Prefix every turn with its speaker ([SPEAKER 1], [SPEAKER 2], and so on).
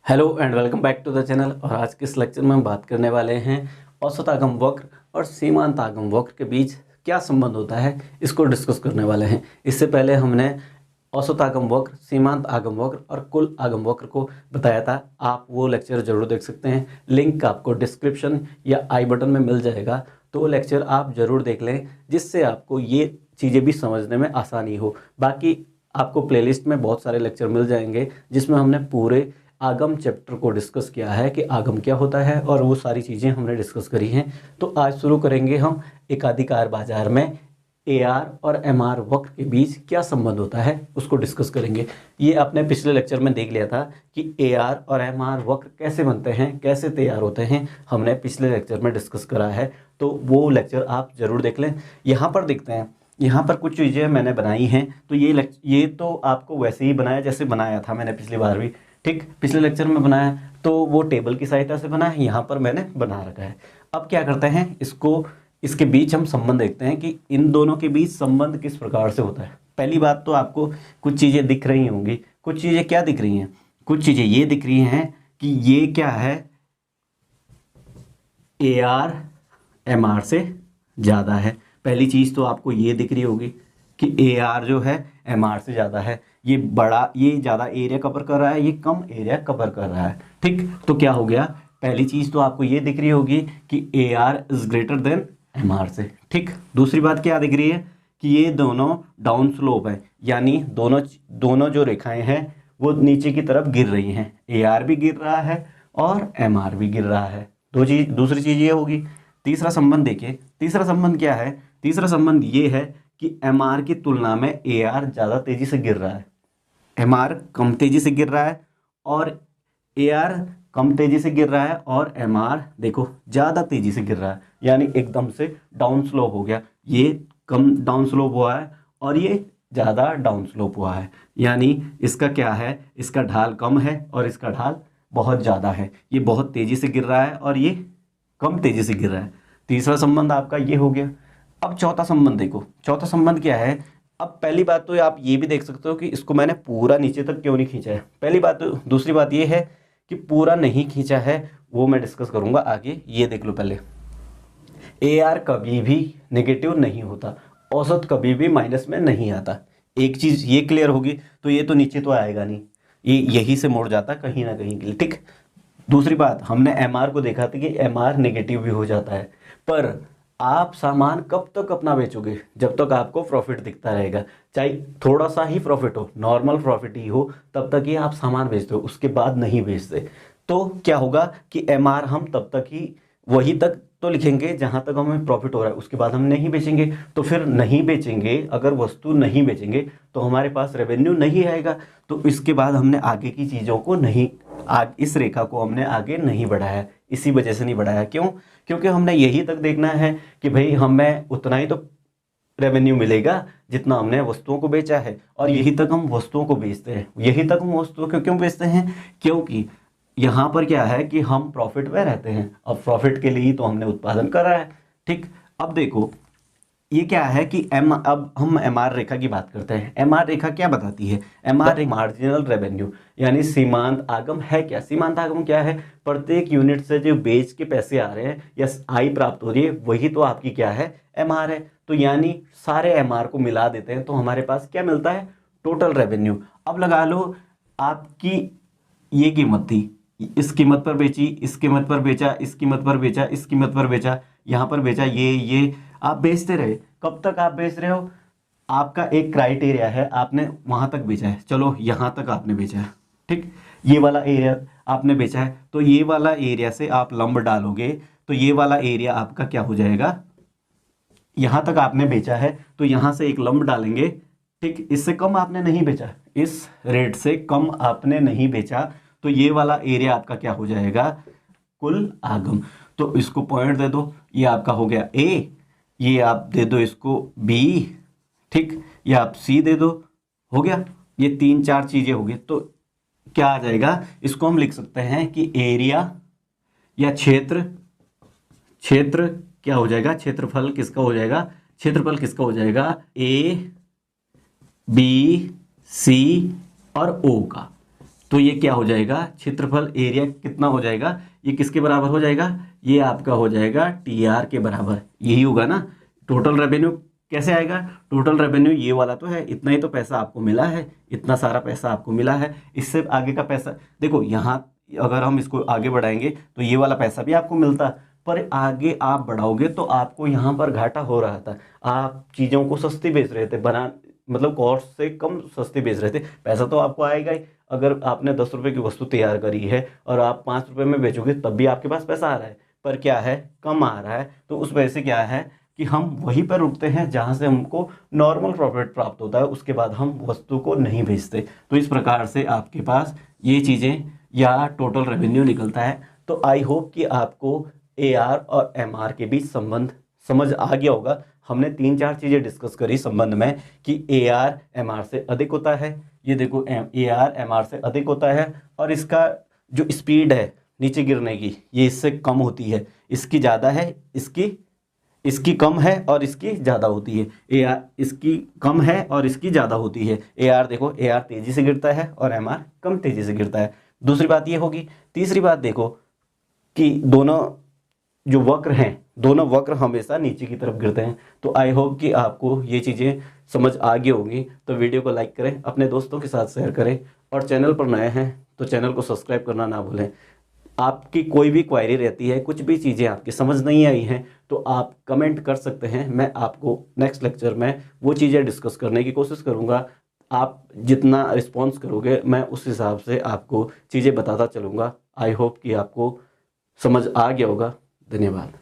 [SPEAKER 1] Hello and welcome back to the channel. और आज के इस लेक्चर में हम बात करने वाले हैं औसत आगम वक्र और सीमांत आगम वक्र के बीच क्या संबंध होता है, इसको डिस्कस करने वाले हैं। इससे पहले हमने औसत आगम वक्र, सीमांत आगम वक्र और कुल आगम वक्र को बताया था। आप वो लेक्चर जरूर देख सकते हैं, लिंक आपको डिस्क्रिप्शन या आई बटन में मिल जाएगा। तो वो लेक्चर आप ज़रूर देख लें, जिससे आपको ये चीज़ें भी समझने में आसानी हो। बाकी आपको प्लेलिस्ट में बहुत सारे लेक्चर मिल जाएंगे जिसमें हमने पूरे आगम चैप्टर को डिस्कस किया है कि आगम क्या होता है, और वो सारी चीज़ें हमने डिस्कस करी हैं। तो आज शुरू करेंगे हम एकाधिकार बाजार में एआर और एमआर वक्र के बीच क्या संबंध होता है, उसको डिस्कस करेंगे। ये आपने पिछले लेक्चर में देख लिया था कि एआर और एमआर वक्र कैसे बनते हैं, कैसे तैयार होते हैं, हमने पिछले लेक्चर में डिस्कस करा है। तो वो लेक्चर आप ज़रूर देख लें। यहाँ पर देखते हैं, यहाँ पर कुछ चीज़ें मैंने बनाई हैं। तो ये तो आपको वैसे ही बनाया जैसे बनाया था मैंने पिछली बार भी, ठीक, पिछले लेक्चर में बनाया। तो वो टेबल की सहायता से बना है, यहाँ पर मैंने बना रखा है। अब क्या करते हैं, इसके बीच हम संबंध देखते हैं कि इन दोनों के बीच संबंध किस प्रकार से होता है। पहली बात तो आपको कुछ चीज़ें दिख रही होंगी। कुछ चीज़ें क्या दिख रही हैं, कुछ चीज़ें ये दिख रही हैं कि ये क्या है, ए आर एम आर से ज़्यादा है। पहली चीज़ तो आपको ये दिख रही होगी कि ए आर जो है एम आर से ज़्यादा है। ये ज़्यादा एरिया कवर कर रहा है, ये कम एरिया कवर कर रहा है। ठीक, तो क्या हो गया, पहली चीज़ तो आपको ये दिख रही होगी कि A R is greater than M R से। ठीक, दूसरी बात क्या दिख रही है कि ये दोनों डाउन स्लोप है, यानी दोनों जो रेखाएं हैं वो नीचे की तरफ गिर रही हैं। ए आर भी गिर रहा है और एम आर भी गिर रहा है। दूसरी चीज़ ये होगी। तीसरा संबंध देखिए, तीसरा संबंध क्या है, तीसरा संबंध ये है कि एम आर की तुलना में ए आर ज़्यादा तेज़ी से गिर रहा है। एम आर कम तेज़ी से गिर रहा है और ए आर कम तेज़ी से गिर रहा है, और एम आर देखो ज़्यादा तेज़ी से गिर रहा है, यानी एकदम से डाउन स्लोप हो गया। ये कम डाउन स्लोप हुआ है और ये ज़्यादा डाउन स्लोप हुआ है, यानी इसका क्या है, इसका ढाल कम है और इसका ढाल बहुत ज़्यादा है। ये बहुत तेज़ी से गिर रहा है और ये कम तेज़ी से गिर रहा है। तीसरा संबंध आपका ये हो गया। अब चौथा संबंध देखो, चौथा संबंध क्या है। अब पहली बात तो आप ये भी देख सकते हो कि इसको मैंने पूरा नीचे तक क्यों नहीं खींचा है, पहली बात तो। दूसरी बात ये है कि पूरा नहीं खींचा है, वो मैं डिस्कस करूंगा आगे। ये देख लो पहले, ए आर कभी भी नेगेटिव नहीं होता, औसत कभी भी माइनस में नहीं आता। एक चीज़ ये क्लियर होगी। तो ये तो नीचे तो आएगा नहीं, ये यहीं से मुड़ जाता कहीं ना कहीं के लिए। ठीक, दूसरी बात, हमने एम आर को देखा था कि एम आर नेगेटिव भी हो जाता है। पर आप सामान कब तक अपना बेचोगे, जब तक आपको प्रॉफिट दिखता रहेगा। चाहे थोड़ा सा ही प्रॉफिट हो, नॉर्मल प्रॉफिट ही हो, तब तक ही आप सामान बेचते हो, उसके बाद नहीं बेचते। तो क्या होगा कि एम आर हम तब तक ही वही तक तो लिखेंगे जहां तक हमें प्रॉफिट हो रहा है, उसके बाद हम नहीं बेचेंगे। तो फिर नहीं बेचेंगे, अगर वस्तु नहीं बेचेंगे तो हमारे पास रेवेन्यू नहीं आएगा। तो इसके बाद हमने आगे की चीज़ों को नहीं, इस रेखा को हमने आगे नहीं बढ़ाया। इसी वजह से नहीं बढ़ाया। क्यों? क्योंकि हमने यही तक देखना है कि भाई हमें उतना ही तो रेवेन्यू मिलेगा जितना हमने वस्तुओं को बेचा है, और यही तक हम वस्तुओं को बेचते हैं। यही तक हम वस्तुओं को क्यों बेचते हैं, क्योंकि यहाँ पर क्या है कि हम प्रॉफिट में रहते हैं। अब प्रॉफिट के लिए ही तो हमने उत्पादन करा है। ठीक, अब देखो ये क्या है कि अब हम एम आर रेखा की बात करते हैं। एम आर रेखा क्या बताती है, एम आर मार्जिनल रेवेन्यू, यानी सीमांत आगम है। क्या सीमांत आगम क्या है, प्रत्येक यूनिट से जो बेच के पैसे आ रहे हैं या आय प्राप्त हो रही है, वही तो आपकी क्या है, एम आर है। तो यानी सारे एम आर को मिला देते हैं तो हमारे पास क्या मिलता है, टोटल रेवेन्यू। अब लगा लो आपकी ये कीमत थी, इस कीमत पर बेची, इस कीमत पर बेचा, इस कीमत पर बेचा, इस कीमत पर बेचा, यहाँ पर बेचा, ये आप बेचते रहे। कब तक आप बेच रहे हो, आपका एक क्राइटेरिया है, आपने वहां तक बेचा है, चलो यहाँ तक आपने बेचा है। ठीक, ये वाला एरिया आपने बेचा है, तो ये वाला एरिया से आप लंब डालोगे तो ये वाला एरिया आपका क्या हो जाएगा, यहाँ तक आपने बेचा है तो यहाँ से एक लंब डालेंगे। ठीक, इससे कम आपने नहीं बेचा, इस रेट से कम आपने नहीं बेचा, तो ये वाला एरिया आपका क्या हो जाएगा, कुल आगम। तो इसको पॉइंट दे दो, ये आपका हो गया ए, ये आप दे दो इसको बी, ठीक, ये आप सी दे दो, हो गया। ये 3-4 चीजें हो गई। तो क्या आ जाएगा, इसको हम लिख सकते हैं कि एरिया या क्षेत्र, क्षेत्र क्या हो जाएगा, क्षेत्रफल किसका हो जाएगा, क्षेत्रफल किसका हो जाएगा, ए बी सी और ओ का। तो ये क्या हो जाएगा, क्षेत्रफल एरिया कितना हो जाएगा, ये किसके बराबर हो जाएगा, ये आपका हो जाएगा टी आर के बराबर, यही होगा ना। टोटल रेवेन्यू कैसे आएगा, टोटल रेवेन्यू ये वाला तो है, इतना ही तो पैसा आपको मिला है, इतना सारा पैसा आपको मिला है, इससे आगे का पैसा देखो यहाँ अगर हम इसको आगे बढ़ाएंगे तो ये वाला पैसा भी आपको मिलता, पर आगे आप बढ़ाओगे तो आपको यहाँ पर घाटा हो रहा था, आप चीज़ों को सस्ती बेच रहे थे, बना मतलब कॉस्ट से कम सस्ती बेच रहे थे, पैसा तो आपको आएगा ही। अगर आपने 10 रुपये की वस्तु तैयार करी है और आप 5 रुपये में बेचोगे तब भी आपके पास पैसा आ रहा है, पर क्या है, कम आ रहा है। तो उस वजह से क्या है कि हम वहीं पर रुकते हैं जहाँ से हमको नॉर्मल प्रॉफिट प्राप्त होता है, उसके बाद हम वस्तु को नहीं बेचते। तो इस प्रकार से आपके पास ये चीज़ें या टोटल रेवेन्यू निकलता है। तो आई होप कि आपको AR और MR के बीच संबंध समझ आ गया होगा। हमने 3-4 चीज़ें डिस्कस करी संबंध में कि AR MR से अधिक होता है, ये देखो AR MR से अधिक होता है, और इसका जो स्पीड है नीचे गिरने की ये इससे कम होती है, इसकी ज़्यादा है, इसकी कम है और इसकी ज़्यादा होती है। AR इसकी कम है और इसकी ज़्यादा होती है। AR देखो, AR तेज़ी से गिरता है और MR कम तेज़ी से गिरता है। दूसरी बात ये होगी। तीसरी बात देखो कि दोनों जो वक्र हैं, दोनों वक्र हमेशा नीचे की तरफ गिरते हैं। तो आई होप कि आपको ये चीज़ें समझ आ गई होंगी। तो वीडियो को लाइक करें, अपने दोस्तों के साथ शेयर करें, और चैनल पर नए हैं तो चैनल को सब्सक्राइब करना ना भूलें। आपकी कोई भी क्वायरी रहती है, कुछ भी चीज़ें आपकी समझ नहीं आई हैं, तो आप कमेंट कर सकते हैं। मैं आपको नेक्स्ट लेक्चर में वो चीज़ें डिस्कस करने की कोशिश करूँगा। आप जितना रिस्पॉन्स करोगे मैं उस हिसाब से आपको चीज़ें बताता चलूँगा। आई होप कि आपको समझ आ गया होगा। धन्यवाद।